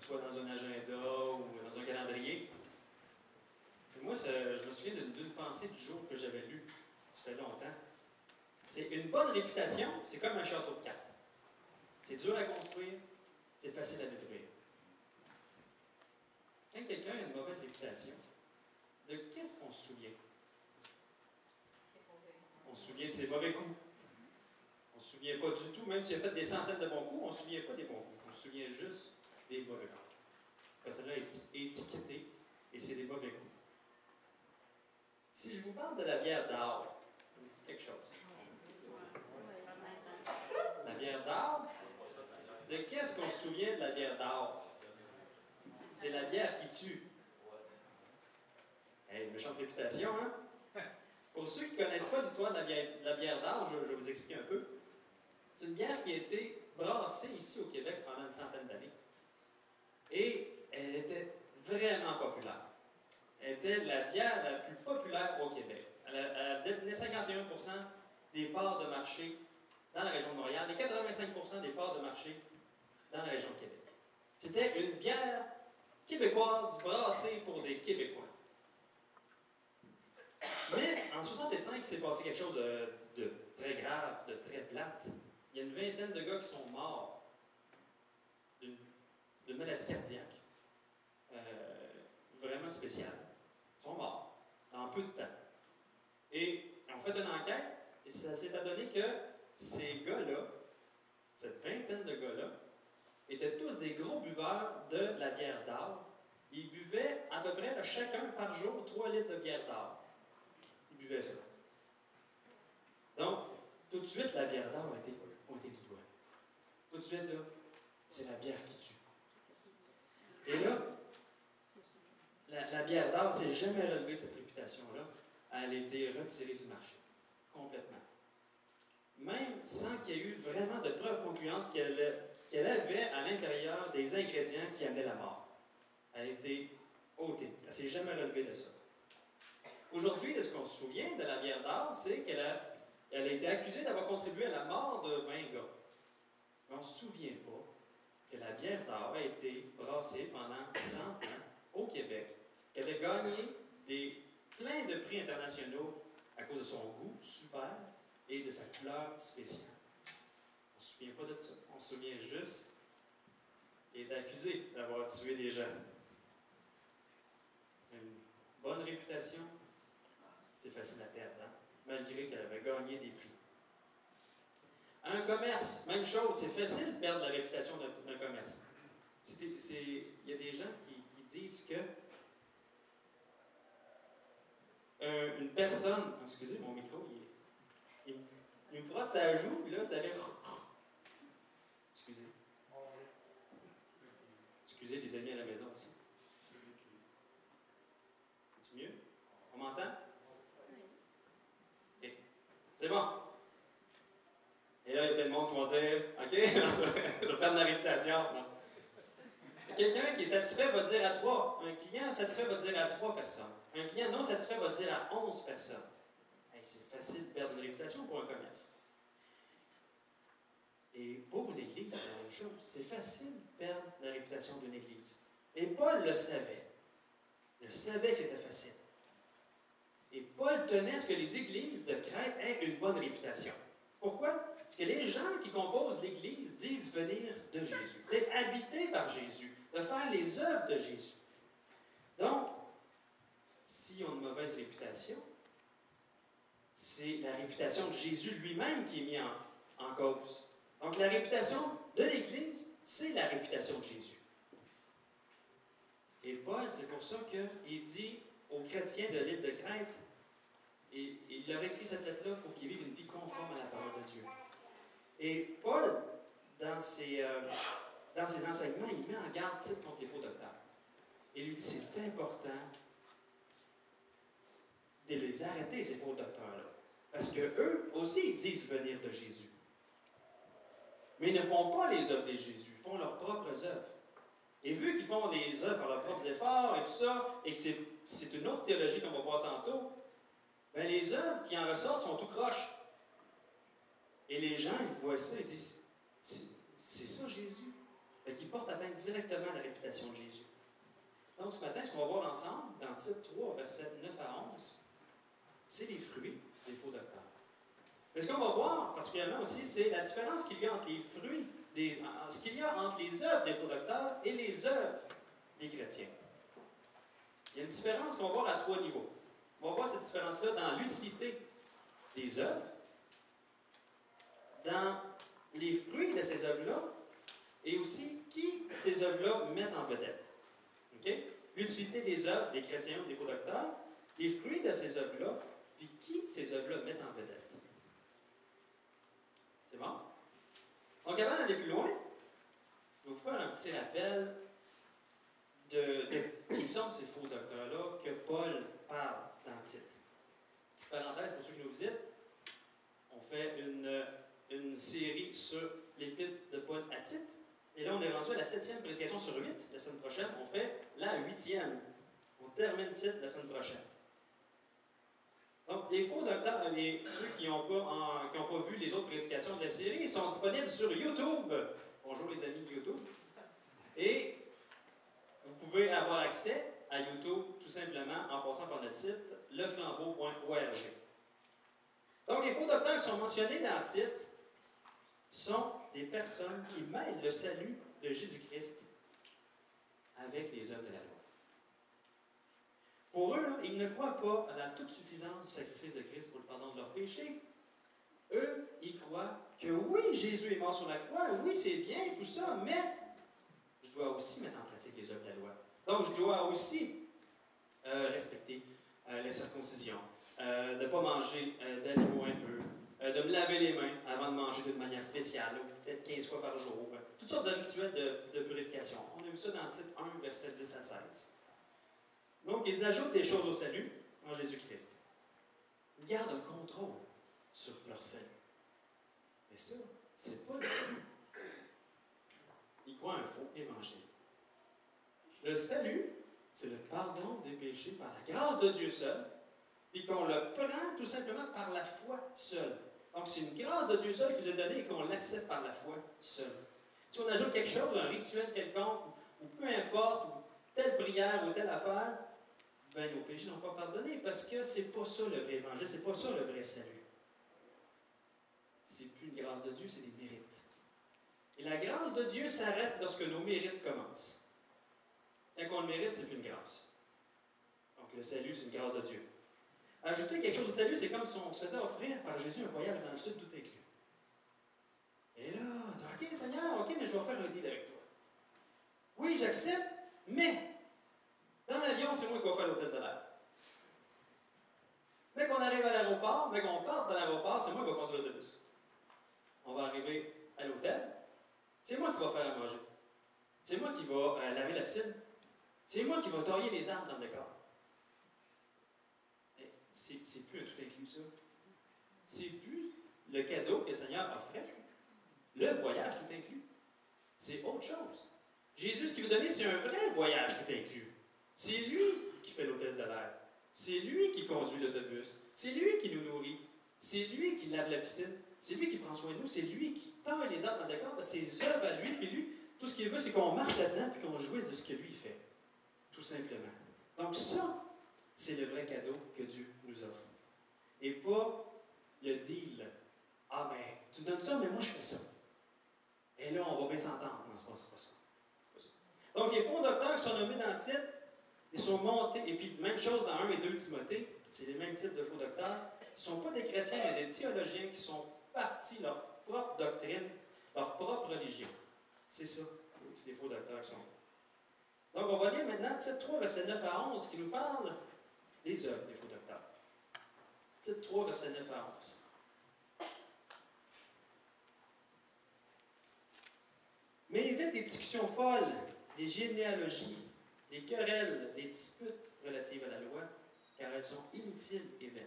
soit dans un agenda ou dans un calendrier. Et moi, je me souviens d'une pensée du jour que j'avais lue, ça fait longtemps. C'est une bonne réputation, c'est comme un château de cartes. C'est dur à construire, c'est facile à détruire. Quand quelqu'un a une mauvaise réputation, de qu'est-ce qu'on se souvient? On se souvient de ses mauvais coups. On ne se souvient pas du tout, même s'il a fait des centaines de bons coups, on ne se souvient pas des bons coups. On se souvient juste des mauvais coups. Cette personne-là est étiquetée et c'est des mauvais coups. Si je vous parle de la bière d'Arles, ça vous dit quelque chose? La bière d'Arles? De qu'est-ce qu'on se souvient de la bière d'Arles? C'est la bière qui tue. Hey, méchante réputation, hein? Pour ceux qui ne connaissent pas l'histoire de la bière d'Arles, je vais vous expliquer un peu. C'est une bière qui a été brassée ici au Québec pendant une centaine d'années. Et elle était vraiment populaire. Elle était la bière la plus populaire au Québec. Elle détenait 51% des parts de marché dans la région de Montréal et 85% des parts de marché dans la région de Québec. C'était une bière québécoise brassée pour des Québécois. Mais en 1965, il s'est passé quelque chose de très grave, de très plate. Il y a une vingtaine de gars qui sont morts d'une maladie cardiaque vraiment spéciale. Ils sont morts en peu de temps. Et on fait une enquête et ça s'est adonné que ces gars-là, cette vingtaine de gars-là, étaient tous des gros buveurs de la bière d'Arles. Ils buvaient à peu près chacun par jour 3 litres de bière d'Arles. Ils buvaient ça. Donc, tout de suite, la bière d'Arles a été pointée du doigt. Tout de suite, là, c'est la bière qui tue. Et là, la bière d'Arles ne s'est jamais relevée de cette réputation-là. Elle a été retirée du marché. Complètement. Même sans qu'il y ait eu vraiment de preuves concluantes qu'elle avait à l'intérieur des ingrédients qui amenaient la mort. Elle a été ôtée. Elle ne s'est jamais relevée de ça. Aujourd'hui, de ce qu'on se souvient de la bière d'Arles, c'est qu'elle a été accusée d'avoir contribué à la mort de 20 gars. Mais on ne se souvient pas que la bière d'Arles a été brassée pendant 100 ans au Québec, qu'elle a gagné plein de prix internationaux à cause de son goût super et de sa couleur spéciale. On ne se souvient pas de ça. On se souvient juste qu'elle est accusée d'avoir tué des gens. Une bonne réputation, c'est facile à perdre, hein? Malgré qu'elle avait gagné des prix. Un commerce, même chose, c'est facile de perdre la réputation d'un commerce. Il y a des gens qui disent que une personne, excusez mon micro, il me frotte sa joue, là, ça fait... Excusez. Excusez les amis à la maison aussi. C'est mieux? On m'entend? OK. C'est bon. Et là, il y a plein de monde qui vont dire, OK, je vais perdre ma réputation. Non. Quelqu'un qui est satisfait va dire à 3. Un client satisfait va dire à 3 personnes. Un client non satisfait va dire à 11 personnes. Hey, c'est facile de perdre une réputation pour un commerce. Et pour une église, c'est la même chose. C'est facile de perdre la réputation d'une église. Et Paul le savait. Il savait que c'était facile. Et Paul tenait à ce que les églises de Crète aient une bonne réputation. Pourquoi? Parce que les gens qui composent l'Église disent venir de Jésus, d'être habités par Jésus, de faire les œuvres de Jésus. Donc, s'ils ont une mauvaise réputation, c'est la réputation de Jésus lui-même qui est mise en cause. Donc, la réputation de l'Église, c'est la réputation de Jésus. Et Paul, c'est pour ça qu'il dit aux chrétiens de l'île de Crète, et il leur écrit cette lettre-là pour qu'ils vivent une vie conforme à la parole de Dieu. Et Paul, dans ses enseignements, il met en garde contre les faux docteurs. Il lui dit c'est important de les arrêter, ces faux docteurs-là. Parce qu'eux aussi, ils disent venir de Jésus. Mais ils ne font pas les œuvres de Jésus, ils font leurs propres œuvres. Et vu qu'ils font les œuvres par leurs propres efforts et tout ça, et que c'est une autre théologie qu'on va voir tantôt, bien, les œuvres qui en ressortent sont tout croches. Et les gens, ils voient ça et disent, c'est ça Jésus? Qui porte atteinte atteindre directement la réputation de Jésus. Donc, ce matin, ce qu'on va voir ensemble, dans Tite 3, versets 9 à 11, c'est les fruits des faux docteurs. Mais ce qu'on va voir particulièrement aussi, c'est la différence qu'il y a entre les fruits, ce qu'il y a entre les œuvres des faux docteurs et les œuvres des chrétiens. Il y a une différence qu'on va voir à 3 niveaux. On va voir cette différence-là dans l'utilité des œuvres, dans les fruits de ces œuvres-là, et aussi qui ces œuvres-là mettent en vedette. Okay? L'utilité des œuvres des chrétiens ou des faux docteurs, les fruits de ces œuvres-là, puis qui ces œuvres-là mettent en vedette. C'est bon? Donc, avant d'aller plus loin, je vais vous faire un petit rappel de qui sont ces faux docteurs-là que Paul parle dans Tite. Petite parenthèse pour ceux qui nous visitent, on fait une série sur l'épître de Paul à Tite. Et là, on est rendu à la 7e prédication sur 8. La semaine prochaine, on fait la 8e. On termine Tite la semaine prochaine. Donc, les faux docteurs, et ceux qui n'ont pas vu les autres prédications de la série, ils sont disponibles sur YouTube. Bonjour les amis de YouTube. Et vous pouvez avoir accès à YouTube tout simplement en passant par notre site leflambeau.org. Donc, les faux docteurs qui sont mentionnés dans Tite sont des personnes qui mêlent le salut de Jésus-Christ avec les œuvres de la loi. Pour eux, là, ils ne croient pas à la toute suffisance du sacrifice de Christ pour le pardon de leurs péchés. Eux, ils croient que oui, Jésus est mort sur la croix, oui, c'est bien, tout ça, mais je dois aussi mettre en pratique les œuvres de la loi. Donc, je dois aussi respecter la circoncision, de ne pas manger d'animaux impurs, de me laver les mains avant de manger d'une manière spéciale, peut-être 15 fois par jour. Toutes sortes de rituels de purification. On a vu ça dans Tite 1, versets 10 à 16. Donc, ils ajoutent des choses au salut en Jésus-Christ. Ils gardent un contrôle sur leur salut. Mais ça, c'est pas le salut. Ils croient un faux évangile. Le salut, c'est le pardon des péchés par la grâce de Dieu seul, puis qu'on le prend tout simplement par la foi seule. Donc, c'est une grâce de Dieu seul qui nous est donnée et qu'on l'accepte par la foi seule. Si on ajoute quelque chose, un rituel quelconque, ou peu importe, ou telle prière ou telle affaire, ben nos péchés ne sont pas pardonnés parce que c'est pas ça le vrai évangile, c'est pas ça le vrai salut. C'est plus une grâce de Dieu, c'est des mérites. Et la grâce de Dieu s'arrête lorsque nos mérites commencent. Quand on le mérite, c'est plus une grâce. Donc le salut, c'est une grâce de Dieu. Ajouter quelque chose au salut, c'est comme si on se faisait offrir par Jésus un voyage dans le sud tout inclus. Et là, on dit, OK Seigneur, OK, mais je vais faire un deal avec toi. Oui, j'accepte, mais dans l'avion, c'est moi qui vais faire l'hôtesse de l'air. Mais qu'on arrive à l'aéroport, mais qu'on parte de l'aéroport, c'est moi qui vais passer l'autobus. On va arriver à l'hôtel, c'est moi qui vais faire à manger. C'est moi qui vais laver la piscine. C'est moi qui vais tailler les arbres dans le décor. Mais c'est plus un tout inclus, ça. C'est plus le cadeau que le Seigneur offrait. Le voyage tout inclus. C'est autre chose. Jésus, ce qu'il veut donner, c'est un vrai voyage tout inclus. C'est lui qui fait l'hôtesse de l'air. C'est lui qui conduit l'autobus. C'est lui qui nous nourrit. C'est lui qui lave la piscine. C'est lui qui prend soin de nous. C'est lui qui taille les arbres dans le décor. C'est ses œuvres à lui. Puis lui, tout ce qu'il veut, c'est qu'on marche là-dedans et qu'on jouisse de ce que lui fait. Tout simplement. Donc ça, c'est le vrai cadeau que Dieu nous offre. Et pas le deal. Ah, ben, tu me donnes ça, mais moi, je fais ça. Et là, on va bien s'entendre. Non, c'est pas ça. C'est pas ça. Donc, les faux docteurs qui sont nommés dans le titre, ils sont montés, et puis même chose dans 1 et 2 Timothée, c'est les mêmes types de faux docteurs. Ce ne sont pas des chrétiens, mais des théologiens qui sont partis leur propre doctrine, leur propre religion. C'est ça, c'est des faux docteurs qui sont là. Donc, on va lire maintenant Tite 3, versets 9 à 11, qui nous parle des œuvres des faux docteurs. Tite 3, versets 9 à 11. Mais évite les discussions folles, les généalogies, les querelles, les disputes relatives à la loi, car elles sont inutiles et vaines.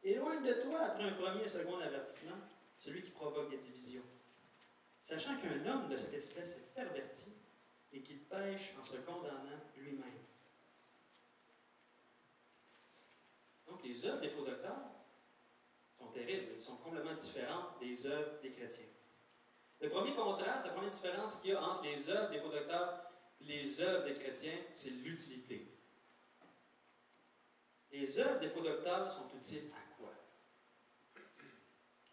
Éloigne de toi, après un premier et second avertissement, celui qui provoque des divisions, sachant qu'un homme de cette espèce est perverti et qu'il pêche en se condamnant lui-même. Donc, les œuvres des faux docteurs sont terribles, elles sont complètement différentes des œuvres des chrétiens. Le premier contraste, la première différence qu'il y a entre les œuvres des faux docteurs et les œuvres des chrétiens, c'est l'utilité. Les œuvres des faux docteurs sont utiles à quoi?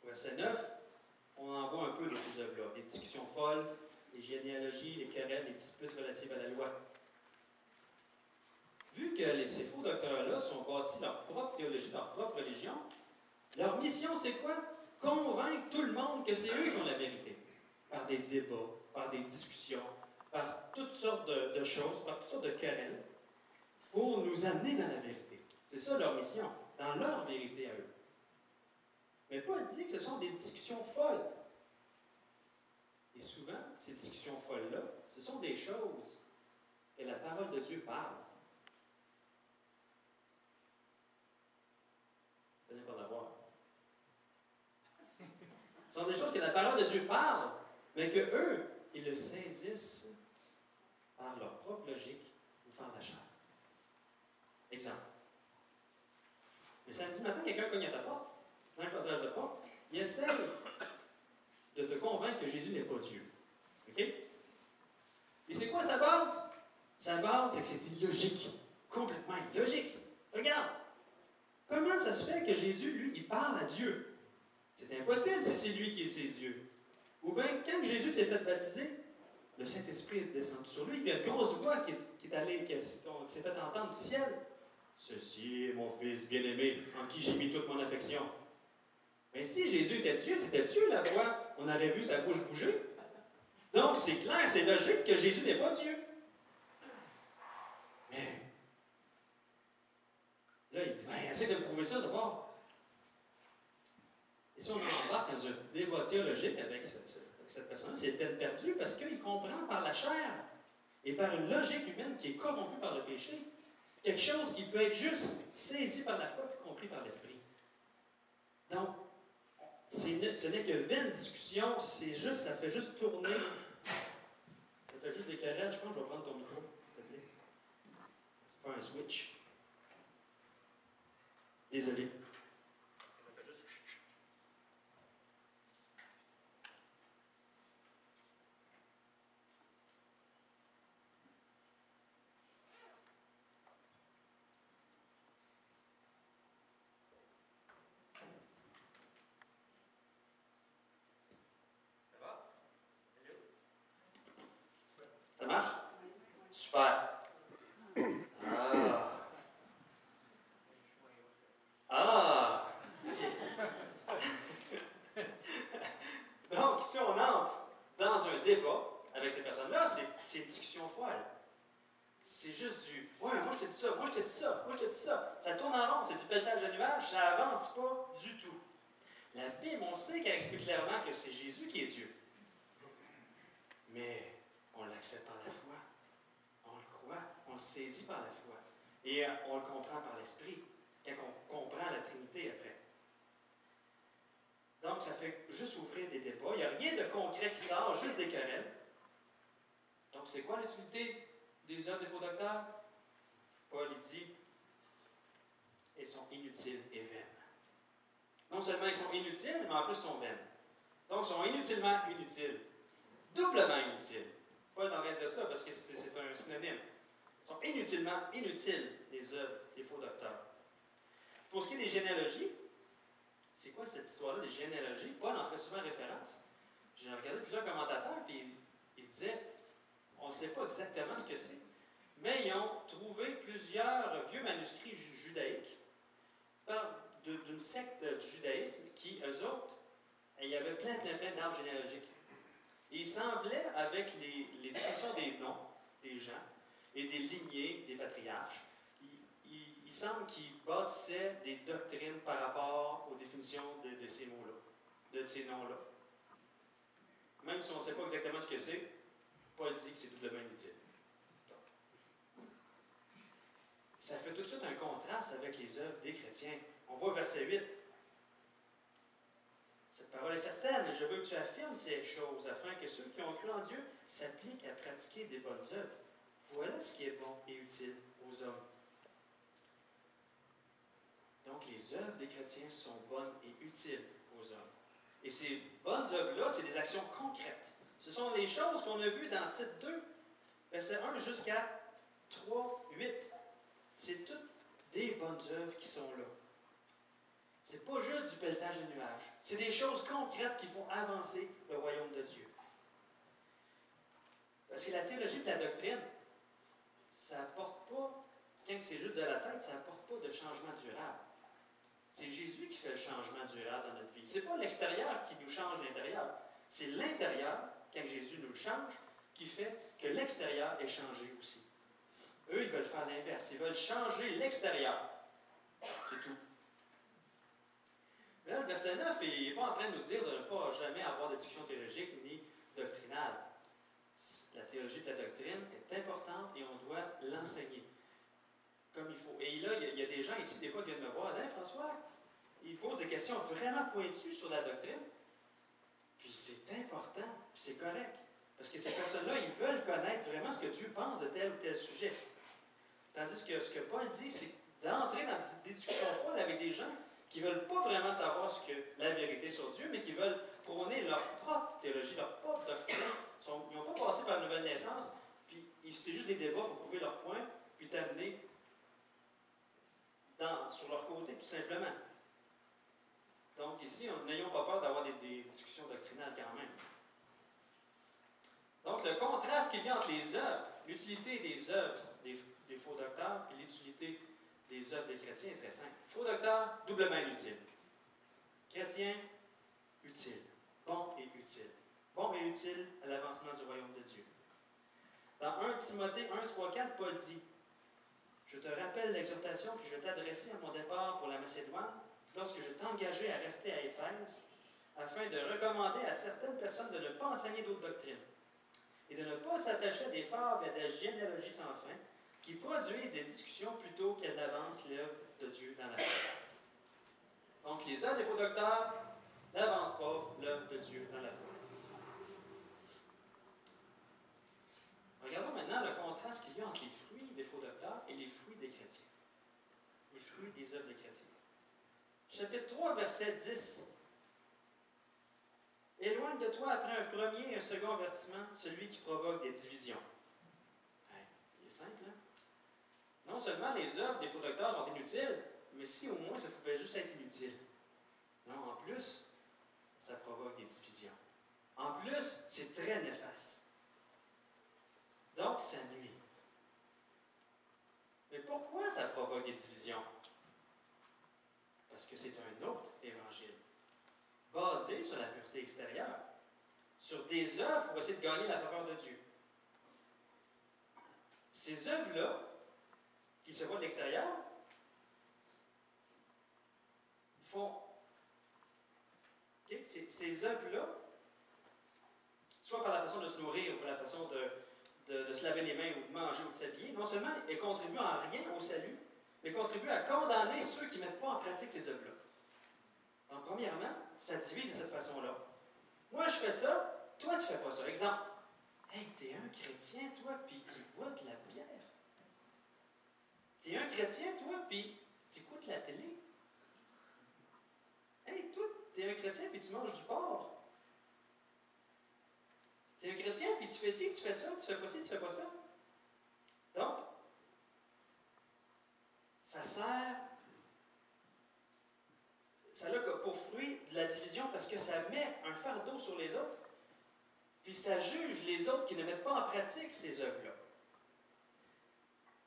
Au verset 9, on en voit un peu de ces œuvres-là. Les discussions folles, les généalogies, les querelles, les disputes relatives à la loi. Vu que ces faux docteurs-là sont bâtis leur propre théologie, leur propre religion, leur mission, c'est quoi? Convaincre tout le monde que c'est eux qui ont la vérité. Par des débats, par des discussions, par toutes sortes de choses, par toutes sortes de querelles, pour nous amener dans la vérité. C'est ça leur mission, dans leur vérité à eux. Mais Paul dit que ce sont des discussions folles. Et souvent, ces discussions folles-là, ce sont des choses que la parole de Dieu parle. Vous venez pas l'avoir. Ce sont des choses que la parole de Dieu parle, mais que eux, ils le saisissent par leur propre logique ou par la chair. Exemple. Le samedi matin, quelqu'un cogne à ta porte, dans le cadrage de porte, il essaie de te convaincre que Jésus n'est pas Dieu. OK? Et c'est quoi sa base? Sa base, c'est que c'est illogique. Complètement illogique. Regarde. Comment ça se fait que Jésus, lui, il parle à Dieu? C'est impossible si c'est lui qui est Dieu. Ou bien, quand Jésus s'est fait baptiser, le Saint-Esprit est descendu sur lui, puis il y a une grosse voix qui s'est fait entendre du ciel. Ceci est mon Fils bien-aimé, en qui j'ai mis toute mon affection. Mais si Jésus était Dieu, c'était Dieu la voix. On aurait vu sa bouche bouger. Donc, c'est clair, c'est logique que Jésus n'est pas Dieu. Mais, là, il dit, ben, essaie de prouver ça d'abord. Et si on embarque dans un débat théologique avec cette personne, c'est peine perdue parce qu'il comprend par la chair et par une logique humaine qui est corrompue par le péché, quelque chose qui peut être juste saisi par la foi et compris par l'esprit. Donc, ce n'est que vaine discussion, ça fait juste tourner, ça fait juste des querelles. Je pense que je vais prendre ton micro, s'il te plaît. Faire un switch. Désolé. Ça marche? Super. Ah. Ah. Donc, si on entre dans un débat avec ces personnes-là, c'est une discussion folle. C'est juste du « Ouais, moi je te dis ça, moi je te dis ça, moi je te dis ça ». Ça tourne en rond, c'est du pelletage de nuages, ça avance pas du tout. La Bible, on sait qu'elle explique clairement que c'est Jésus qui est Dieu. Mais on l'accepte par la foi. On le croit, on le saisit par la foi. Et on le comprend par l'Esprit, quand on comprend la Trinité après. Donc, ça fait juste ouvrir des débats. Il n'y a rien de concret qui sort, juste des querelles. Donc, c'est quoi l'utilité des œuvres des faux docteurs? Paul dit, elles sont inutiles et vaines. Non seulement ils sont inutiles, mais en plus ils sont vaines. Donc, ils sont inutilement inutiles. Doublement inutiles. Paul est en train de dire ça parce que c'est un synonyme. Ils sont inutilement inutiles, les œuvres des faux docteurs. Pour ce qui est des généalogies, c'est quoi cette histoire-là des généalogies? Paul en fait souvent référence. J'ai regardé plusieurs commentateurs, puis ils disaient, on ne sait pas exactement ce que c'est, mais ils ont trouvé plusieurs vieux manuscrits judaïques d'une secte du judaïsme qui, eux autres, il y avait plein d'arbres généalogiques. Et il semblait, avec les définitions des noms des gens et des lignées des patriarches, il semble qu'ils bâtissaient des doctrines par rapport aux définitions de ces mots-là, de ces noms-là. Même si on ne sait pas exactement ce que c'est, Paul dit que c'est doublement inutile. Ça fait tout de suite un contraste avec les œuvres des chrétiens. On voit au verset 8. Cette parole est certaine, et je veux que tu affirmes ces choses, afin que ceux qui ont cru en Dieu s'appliquent à pratiquer des bonnes œuvres. Voilà ce qui est bon et utile aux hommes. Donc, les œuvres des chrétiens sont bonnes et utiles aux hommes. Et ces bonnes œuvres-là, c'est des actions concrètes. Ce sont les choses qu'on a vues dans Tite 2, verset 1 jusqu'à 3, 8. C'est toutes des bonnes œuvres qui sont là. C'est pas juste du pelletage de nuages. C'est des choses concrètes qui font avancer le royaume de Dieu. Parce que la théologie et la doctrine, ça n'apporte pas, quand c'est juste de la tête, ça n'apporte pas de changement durable. C'est Jésus qui fait le changement durable dans notre vie. Ce n'est pas l'extérieur qui nous change l'intérieur. C'est l'intérieur, quand Jésus nous le change, qui fait que l'extérieur est changé aussi. Eux, ils veulent faire l'inverse. Ils veulent changer l'extérieur. C'est tout. Mais là, le verset 9, il n'est pas en train de nous dire de ne pas jamais avoir de discussion théologique ni doctrinale. La théologie de la doctrine est importante et on doit l'enseigner comme il faut. Et là, il y a des gens ici, des fois, qui viennent me voir. Hein, François, ils posent des questions vraiment pointues sur la doctrine. Puis c'est important, puis c'est correct. Parce que ces personnes-là, ils veulent connaître vraiment ce que Dieu pense de tel ou tel sujet. Tandis que ce que Paul dit, c'est d'entrer dans des discussions folles avec des gens qui ne veulent pas vraiment savoir ce que la vérité sur Dieu, mais qui veulent prôner leur propre théologie, leur propre doctrine. Ils n'ont pas passé par la nouvelle naissance, puis c'est juste des débats pour prouver leur point, puis t'amener sur leur côté, tout simplement. Donc ici, n'ayons pas peur d'avoir des discussions doctrinales quand même. Donc le contraste qu'il y a entre les œuvres, l'utilité des œuvres des faux docteurs, puis l'utilité des œuvres des chrétiens est très simple. Faux docteur, doublement inutile. Chrétien, utile. Bon et utile. Bon et utile à l'avancement du royaume de Dieu. Dans 1 Timothée 1, 3, 4, Paul dit « Je te rappelle l'exhortation que je t'adressais à mon départ pour la Macédoine, lorsque je t'engageais à rester à Éphèse, afin de recommander à certaines personnes de ne pas enseigner d'autres doctrines, et de ne pas s'attacher à des fables et à des généalogies sans fin, qui produisent des discussions plutôt qu'elles n'avancent l'œuvre de Dieu dans la foi. » Donc, les œuvres des faux docteurs n'avancent pas l'œuvre de Dieu dans la foi. Regardons maintenant le contraste qu'il y a entre les fruits des faux docteurs et les fruits des chrétiens. Les fruits des œuvres des chrétiens. Chapitre 3, verset 10. Éloigne de toi après un premier et un second avertissement celui qui provoque des divisions. Il est simple, hein? Non seulement les œuvres des faux docteurs sont inutiles, mais si au moins ça pouvait juste être inutile. Non, en plus, ça provoque des divisions. En plus, c'est très néfaste. Donc, ça nuit. Mais pourquoi ça provoque des divisions? Parce que c'est un autre évangile, basé sur la pureté extérieure, sur des œuvres pour essayer de gagner la faveur de Dieu. Ces œuvres-là, qui se voient de l'extérieur, font... Okay? Ces œuvres-là, soit par la façon de se nourrir, ou par la façon de se laver les mains, ou de manger, ou de s'habiller, non seulement elles contribuent en rien au salut, mais contribuent à condamner ceux qui ne mettent pas en pratique ces œuvres-là. Donc, premièrement, ça divise de cette façon-là. Moi, je fais ça, toi, tu ne fais pas ça. Exemple, hey, t'es un chrétien, toi, puis tu bois de la bière. T'es un chrétien, toi, puis tu écoutes la télé. Hey, toi, t'es un chrétien, puis tu manges du porc. T'es un chrétien, puis tu fais ci, tu fais ça, tu fais pas ci, tu fais pas ça. Donc, ça sert, ça a pour fruit de la division parce que ça met un fardeau sur les autres, puis ça juge les autres qui ne mettent pas en pratique ces œuvres-là.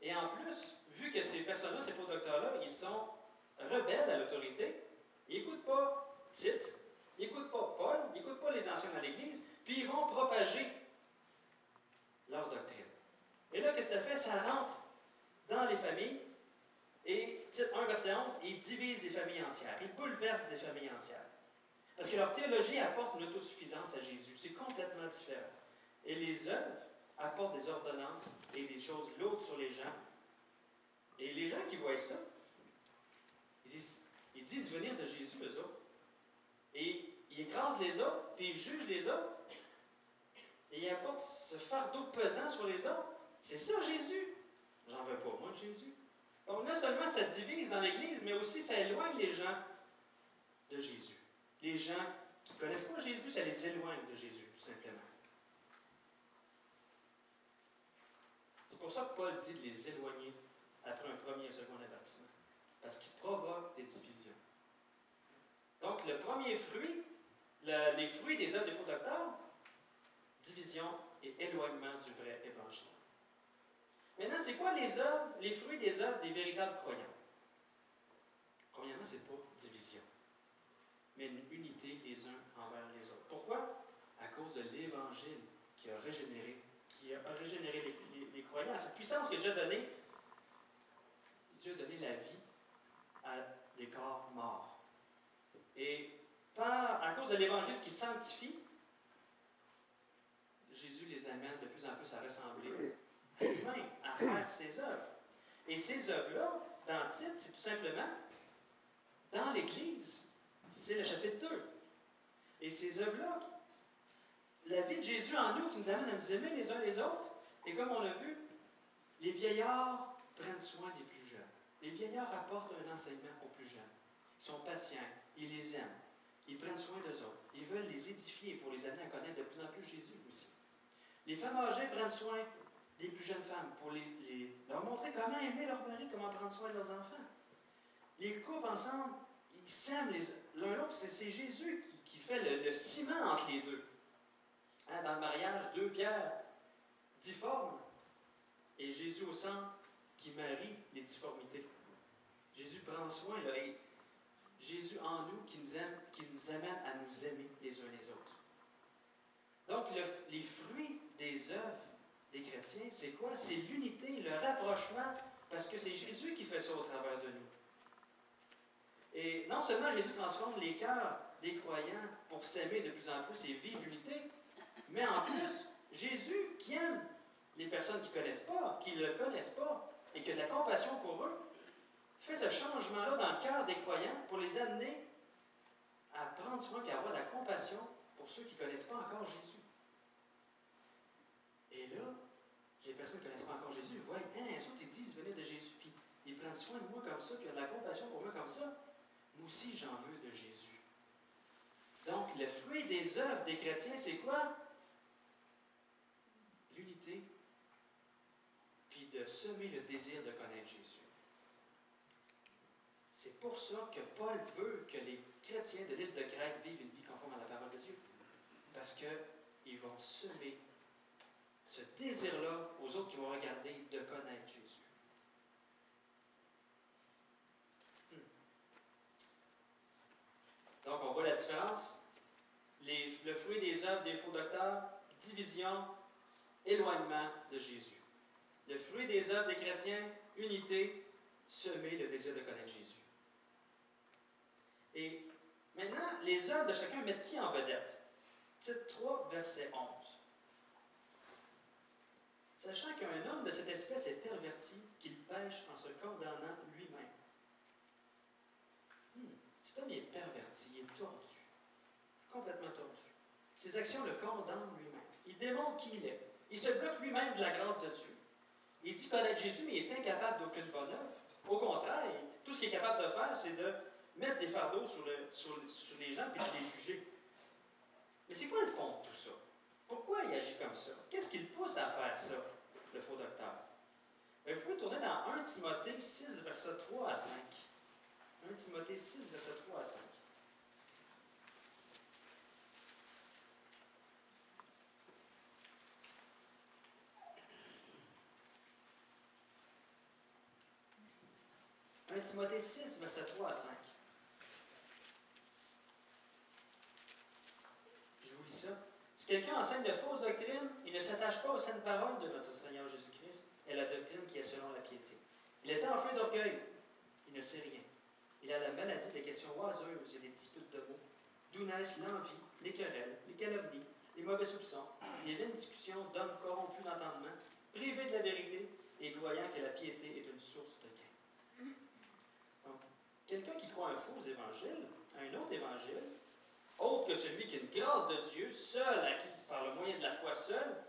Et en plus, vu que ces personnes-là, ces faux docteurs-là, ils sont rebelles à l'autorité, ils n'écoutent pas Tite, ils n'écoutent pas Paul, ils n'écoutent pas les anciens dans l'Église, puis ils vont propager leur doctrine. Et là, qu'est-ce que ça fait? Ça rentre dans les familles, et Tite 1, verset 11, ils divisent les familles entières, ils bouleversent des familles entières. Parce que leur théologie apporte une autosuffisance à Jésus, c'est complètement différent. Et les œuvres apportent des ordonnances et des choses lourdes sur les gens. Et les gens qui voient ça, ils disent venir de Jésus, eux autres. Et ils écrasent les autres, puis ils jugent les autres. Et ils apportent ce fardeau pesant sur les autres. C'est ça, Jésus. J'en veux pas, moi, de Jésus. Donc, non seulement ça divise dans l'Église, mais aussi ça éloigne les gens de Jésus. Les gens qui ne connaissent pas Jésus, ça les éloigne de Jésus, tout simplement. C'est pour ça que Paul dit de les éloigner après un premier et un second avertissement. Parce qu'ils provoquent des divisions. Donc, le premier fruit, les fruits des œuvres des faux docteurs, division et éloignement du vrai évangile. Maintenant, c'est quoi les fruits des œuvres des véritables croyants? Premièrement, ce n'est pas division, mais une unité les uns envers les autres. Pourquoi? À cause de l'Évangile qui a régénéré les croyants. Cette puissance que Dieu a donnée, Dieu a donné la vie à des corps morts. Et à cause de l'Évangile qui sanctifie, Jésus les amène de plus en plus à ressembler à lui-même, à faire ses œuvres. Et ces œuvres-là, dans Tite, c'est tout simplement, dans l'Église, c'est le chapitre 2. Et ces œuvres-là, la vie de Jésus en nous qui nous amène à nous aimer les uns les autres, et comme on l'a vu, les vieillards prennent soin des plus jeunes. Les vieillards apportent un enseignement aux plus jeunes. Ils sont patients, ils les aiment, ils prennent soin d'eux autres. Ils veulent les édifier pour les amener à connaître de plus en plus Jésus aussi. Les femmes âgées prennent soin des plus jeunes femmes pour leur montrer comment aimer leur mari, comment prendre soin de leurs enfants. Les couples ensemble, ils s'aiment l'un l'autre. C'est Jésus qui fait le ciment entre les deux. Hein, dans le mariage, deux pierres difformes et Jésus au centre qui marie les difformités. Jésus prend soin, là, et Jésus en nous qui nous amène à nous aimer les uns les autres. Donc, les fruits des œuvres des chrétiens, c'est quoi? C'est l'unité, le rapprochement, parce que c'est Jésus qui fait ça au travers de nous. Et non seulement Jésus transforme les cœurs des croyants pour s'aimer de plus en plus et vivre l'unité, mais en plus, Jésus qui aime les personnes qui ne connaissent pas, qui ne le connaissent pas, et qui a de la compassion pour eux, fait ce changement-là dans le cœur des croyants pour les amener à prendre soin et à avoir de la compassion pour ceux qui ne connaissent pas encore Jésus. Et là, les personnes qui ne connaissent pas encore Jésus, ils voient, les autres, ils disent, venez de Jésus, puis ils prennent soin de moi comme ça, puis ils ont de la compassion pour moi comme ça. Moi aussi, j'en veux de Jésus. Donc, le fruit des œuvres des chrétiens, c'est quoi? L'unité, puis de semer le désir de connaître Jésus. C'est pour ça que Paul veut que les chrétiens de l'île de Crète vivent une vie conforme à la parole de Dieu. Parce qu'ils vont semer ce désir-là aux autres qui vont regarder de connaître Jésus. Donc, on voit la différence. Le fruit des œuvres des faux docteurs, division, éloignement de Jésus. Le fruit des œuvres des chrétiens, unité, semer le désir de connaître Jésus. Et maintenant, les œuvres de chacun mettent qui en vedette? Tite 3, verset 11. Sachant qu'un homme de cette espèce est perverti, qu'il pêche en se condamnant lui-même. Cet homme est perverti, il est tordu, complètement tordu. Ses actions le condamnent lui-même. Il démontre qui il est. Il se bloque lui-même de la grâce de Dieu. Il dit connaître Jésus, mais il est incapable d'aucune bonne œuvre. Au contraire, tout ce qu'il est capable de faire, c'est de mettre des fardeaux sur les gens et de les juger. Mais c'est quoi le fond de tout ça? Pourquoi il agit comme ça? Qu'est-ce qui le pousse à faire ça, le faux docteur? Vous pouvez tourner dans 1 Timothée 6, versets 3 à 5. 1 Timothée 6, versets 3 à 5. « 1 Timothée 6, versets 3 à 5. Je vous lis ça. Si quelqu'un enseigne de fausses doctrines, il ne s'attache pas aux saintes paroles de notre Seigneur Jésus-Christ et à la doctrine qui est selon la piété. Il est enflé d'orgueil, il ne sait rien. Il a la maladie des questions oiseuses et des disputes de mots, d'où naissent l'envie, les querelles, les calomnies, les mauvais soupçons, les vaines discussions d'hommes corrompus d'entendement, privés de la vérité et croyant que la piété est une source de gain. Donc, quelqu'un qui croit un faux évangile, un autre évangile, autre que celui qui est une grâce de Dieu, seul, acquise par le moyen de la foi seule,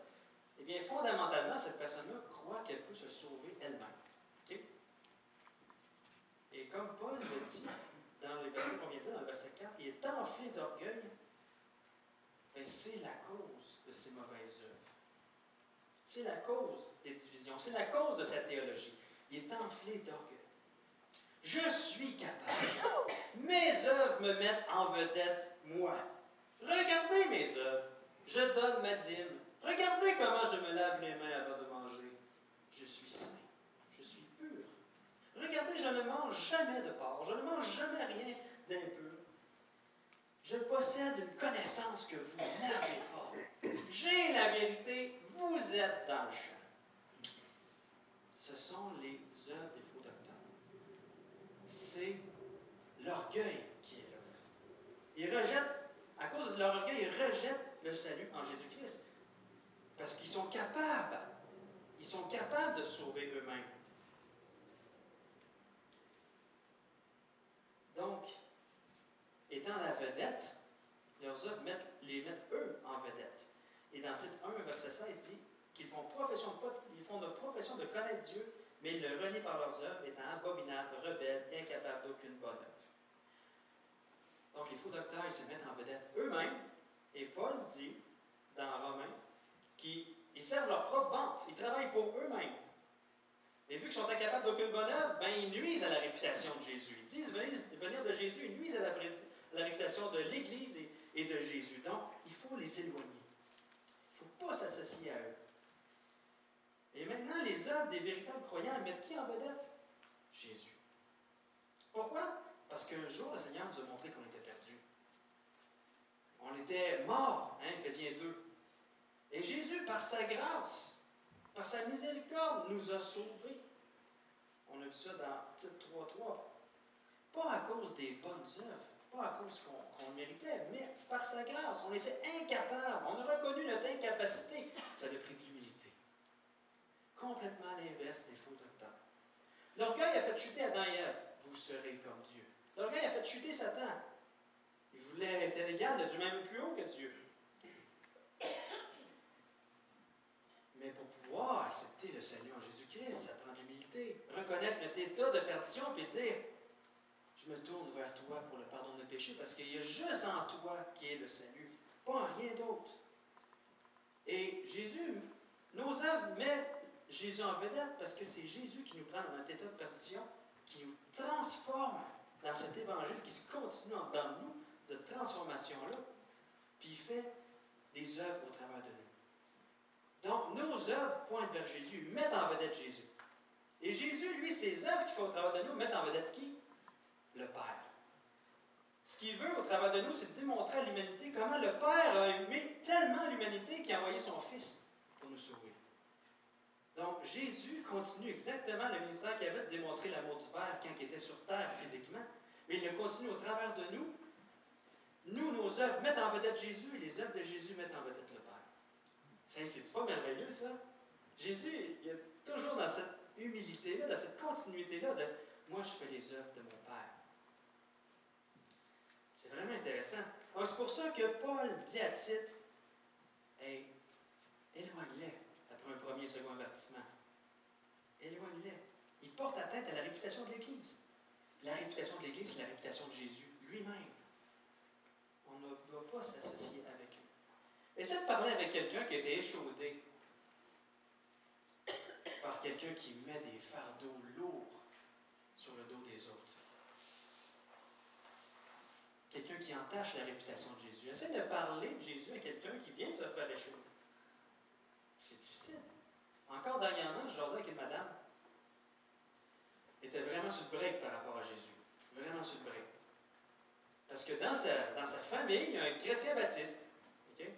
eh bien, fondamentalement, cette personne-là croit qu'elle peut se sauver elle-même. Okay? Et comme Paul le dit dans le verset qu'on vient de dire, dans le verset 4, il est enflé d'orgueil, ben, c'est la cause de ces mauvaises œuvres. C'est la cause des divisions. C'est la cause de sa théologie. Il est enflé d'orgueil. Je suis capable. Mes œuvres me mettent en vedette, moi. Regardez mes œuvres. Je donne ma dîme. Regardez comment je me lave les mains avant de manger. Je suis saint. Je suis pur. Regardez, je ne mange jamais de porc. Je ne mange jamais rien d'impur. Je possède une connaissance que vous n'avez pas. J'ai la vérité. Vous êtes dans le champ. Ce sont les œuvres des faux docteurs. C'est l'orgueil qui est là. Ils rejettent, à cause de leur orgueil, ils rejettent le salut en Jésus-Christ. Parce qu'ils sont capables. Ils sont capables de sauver eux-mêmes. Donc, étant la vedette, leurs œuvres les mettent eux en vedette. Et dans Tite 1, verset 16, dit qu'ils font de profession de connaître Dieu, mais ils le renient par leurs œuvres, étant abominables, rebelles, incapables d'aucune bonne œuvre. Donc, les faux docteurs, ils se mettent en vedette eux-mêmes, et Paul dit, dans Romains, qu'ils servent leur propre vente, ils travaillent pour eux-mêmes. Mais vu qu'ils sont incapables d'aucune bonne œuvre, ben, ils nuisent à la réputation de Jésus. Ils disent venir de Jésus, ils nuisent à la réputation de l'Église et de Jésus. Donc, il faut les éloigner. Il ne faut pas s'associer à eux. Et maintenant, les œuvres des véritables croyants mettent qui en vedette? Jésus. Pourquoi? Parce qu'un jour, le Seigneur nous a montré qu'on était perdus. On était morts, hein, Éphésiens 2. Et Jésus, par sa grâce, par sa miséricorde, nous a sauvés. On a vu ça dans Tite 3.3. Pas à cause des bonnes œuvres, pas à cause qu'on le méritait, mais par sa grâce. On était incapables. On a reconnu notre incapacité. Ça a pris de l'humilité. Complètement à l'inverse des faux docteurs. L'orgueil a fait chuter Adam et Ève. Vous serez comme Dieu. L'orgueil a fait chuter Satan. Il voulait être égal de Dieu, même plus haut que Dieu. Mais pour pouvoir accepter le salut en Jésus-Christ, ça prend de l'humilité. Reconnaître notre état de perdition et dire, je me tourne vers toi pour le pardon de mes péchés parce qu'il y a juste en toi qui est le salut, pas en rien d'autre. Et Jésus, nos œuvres mettent Jésus en vedette parce que c'est Jésus qui nous prend dans notre état de perdition, qui nous transforme dans cet évangile qui se continue dans nous, de transformation-là, puis il fait des œuvres au travers de nous. Donc, nos œuvres pointent vers Jésus, mettent en vedette Jésus. Et Jésus, lui, ses œuvres qu'il fait au travers de nous, mettent en vedette qui? Le Père. Ce qu'il veut au travers de nous, c'est de démontrer à l'humanité comment le Père a aimé tellement l'humanité qu'il a envoyé son Fils pour nous sauver. Donc, Jésus continue exactement le ministère qu'il avait de démontrer l'amour du Père quand il était sur terre physiquement, mais il le continue au travers de nous. Nous, nos œuvres mettent en vedette Jésus et les œuvres de Jésus mettent en vedette le Père. C'est pas merveilleux, ça? Jésus, il est toujours dans cette humilité-là, dans cette continuité-là de « moi, je fais les œuvres de mon Père ». C'est vraiment intéressant. Donc, c'est pour ça que Paul dit à Tite « Hey, éloigne-les après un premier et second avertissement. Éloigne-les. Il porte atteinte à la réputation de l'Église. La réputation de l'Église, c'est la réputation de Jésus lui-même. On ne doit pas s'associer avec eux. Essaie de parler avec quelqu'un qui a été échaudé par quelqu'un qui met des fardeaux lourds sur le dos des autres. Quelqu'un qui entache la réputation de Jésus. Essaie de parler de Jésus à quelqu'un qui vient de se faire échauder. C'est difficile. Encore dernièrement, je jasais avec une madame. Elle était vraiment sur le break par rapport à Jésus. Vraiment sur le break. Parce que dans sa famille, il y a un chrétien baptiste, okay,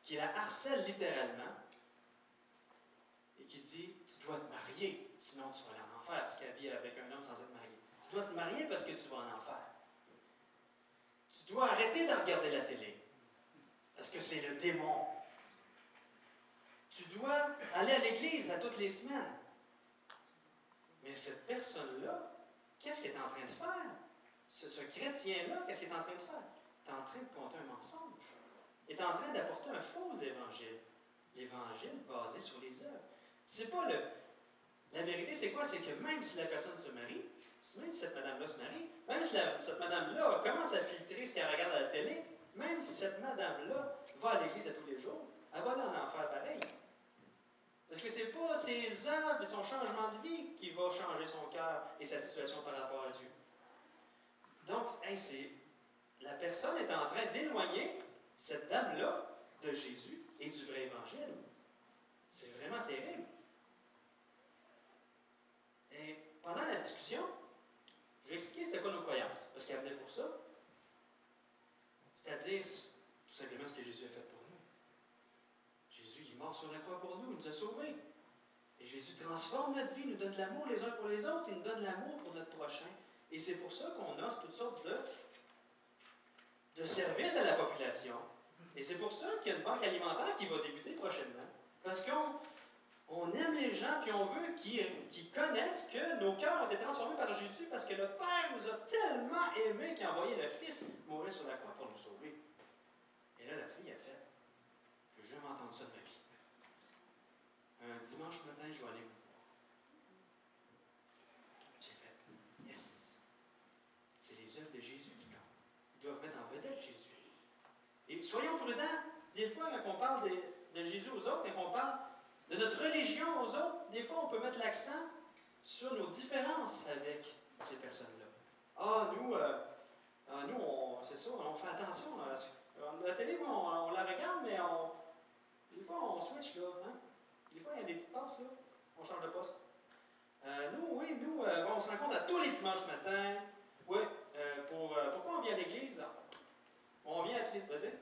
qui la harcèle littéralement et qui dit « Tu dois te marier, sinon tu vas aller en enfer. » Parce qu'elle vit avec un homme sans être marié. « Tu dois te marier parce que tu vas en enfer. Tu dois arrêter de regarder la télé, parce que c'est le démon. Tu dois aller à l'église à toutes les semaines. » Mais cette personne-là, qu'est-ce qu'elle est en train de faire? Ce chrétien-là, qu'est-ce qu'il est en train de faire? Il est en train de conter un mensonge. Il est en train d'apporter un faux évangile. L'évangile basé sur les œuvres. C'est pas le... La vérité, c'est quoi? C'est que même si la personne se marie, même si cette madame-là se marie, même si cette madame-là commence à filtrer ce qu'elle regarde à la télé, Même si cette madame-là va à l'église à tous les jours, elle va aller en enfer pareil. Parce que ce n'est pas ses œuvres et son changement de vie qui va changer son cœur et sa situation par rapport à Dieu. Donc, la personne est en train d'éloigner cette dame-là de Jésus et du vrai évangile. C'est vraiment terrible. Et pendant la discussion, je vais expliquer c'était quoi nos croyances, parce qu'elle venait pour ça. C'est-à-dire, tout simplement ce que Jésus a fait pour nous. Jésus il est mort sur la croix pour nous, il nous a sauvés. Et Jésus transforme notre vie, nous donne de l'amour les uns pour les autres, il nous donne l'amour pour notre prochain. Et c'est pour ça qu'on offre toutes sortes de services à la population. Et c'est pour ça qu'il y a une banque alimentaire qui va débuter prochainement. Parce qu'on aime les gens, puis on veut qu'ils connaissent que nos cœurs ont été transformés par Jésus, parce que le Père nous a tellement aimés qu'il a envoyé le Fils mourir sur la croix pour nous sauver. Et là, la fille a fait, je n'ai jamais entendu ça de ma vie. Un dimanche matin, je vais aller vous voir. J'ai fait, yes! C'est les œuvres de Jésus qui comptent. Ils doivent mettre en vedette Jésus. Et soyons prudents, des fois, quand on parle de Jésus aux autres, quand on parle de notre religion aux autres, des fois, on peut mettre l'accent sur nos différences avec ces personnes-là. C'est ça, on fait attention. La télé, oui, on la regarde, mais des fois, on switch, là. Hein? Des fois, il y a des petites passes, là. On change de poste. On se rencontre à tous les dimanches matins. Oui, pourquoi on vient à l'église? On vient à l'église, vas-y.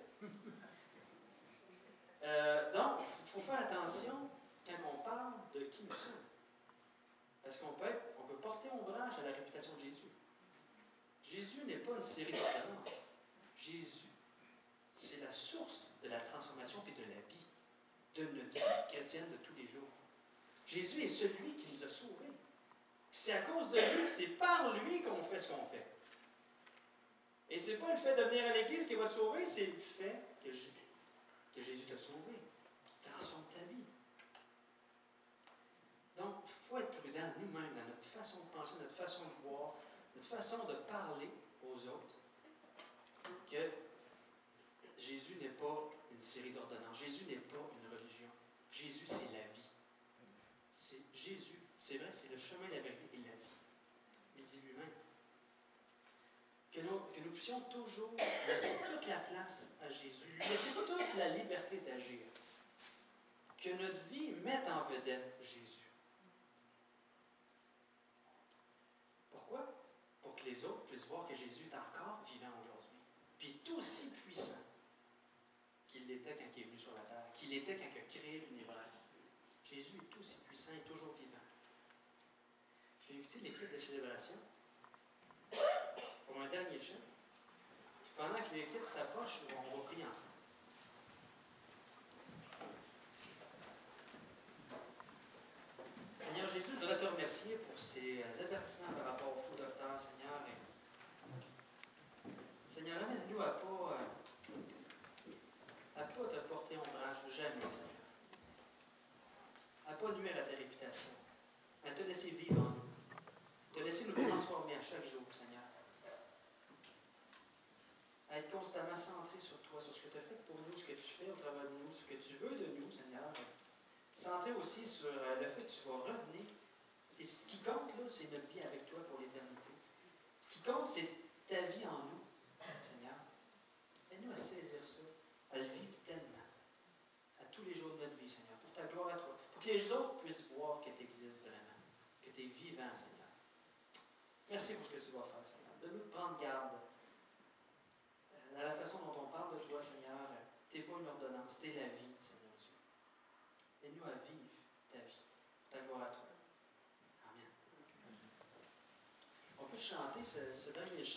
Donc, il faut faire attention quand on parle de qui nous sommes. Parce qu'on peut porter ombrage à la réputation de Jésus. Jésus n'est pas une série d'ordonnances. Jésus, c'est la source de la transformation et de la vie, de notre vie chrétienne de tous les jours. Jésus est celui qui nous a sauvés. C'est à cause de lui, c'est par lui qu'on fait ce qu'on fait. Et ce n'est pas le fait de venir à l'église qui va te sauver, c'est le fait que Jésus t'a sauvé, qui transforme ta vie. Donc, il faut être prudent nous-mêmes dans notre façon de penser, notre façon de voir, notre façon de parler aux autres, que Jésus n'est pas une série d'ordonnances. Jésus n'est pas une religion. Jésus, c'est la vie. C'est Jésus, c'est vrai, c'est le chemin, la vérité et la vie. Il dit lui-même. Que nous puissions toujours laisser toute la place à Jésus, lui laisser toute la liberté d'agir. Que notre vie mette en vedette Jésus. Pourquoi? Pour que les autres puissent voir que Jésus est encore vivant aujourd'hui. Puis est aussi puissant qu'il l'était quand il est venu sur la terre, qu'il était quand il a créé l'univers. Jésus est aussi puissant et toujours vivant. Je vais inviter l'équipe de célébration pour un dernier chant. Puis pendant que l'équipe s'approche, on va prier ensemble. Seigneur Jésus, je voudrais te remercier pour ces avertissements par rapport au faux docteur, Seigneur. Seigneur, amène-nous à pas te porter ombrage, jamais, Seigneur. À pas nuire à ta réputation. À te laisser vivre en nous. Te laisser nous transformer à chaque jour, Seigneur. À être constamment centré sur toi, sur ce que tu as fait pour nous, ce que tu fais au travers de nous, ce que tu veux de nous, Seigneur. Centré aussi sur le fait que tu vas revenir. Et ce qui compte, là, c'est notre vie avec toi pour l'éternité. Ce qui compte, c'est ta vie en nous, Seigneur. Aide-nous à saisir ça, à le vivre pleinement, à tous les jours de notre vie, Seigneur, pour ta gloire à toi. Pour que les autres puissent voir que tu existes vraiment, que tu es vivant, Seigneur. Merci pour ce que tu vas faire, Seigneur. Donne-nous de prendre garde à la façon dont on parle de toi, Seigneur. Tu n'es pas une ordonnance, tu es la vie, Seigneur Dieu. Aide-nous à vivre ta vie, ta gloire à toi. Amen. On peut chanter ce dernier chant.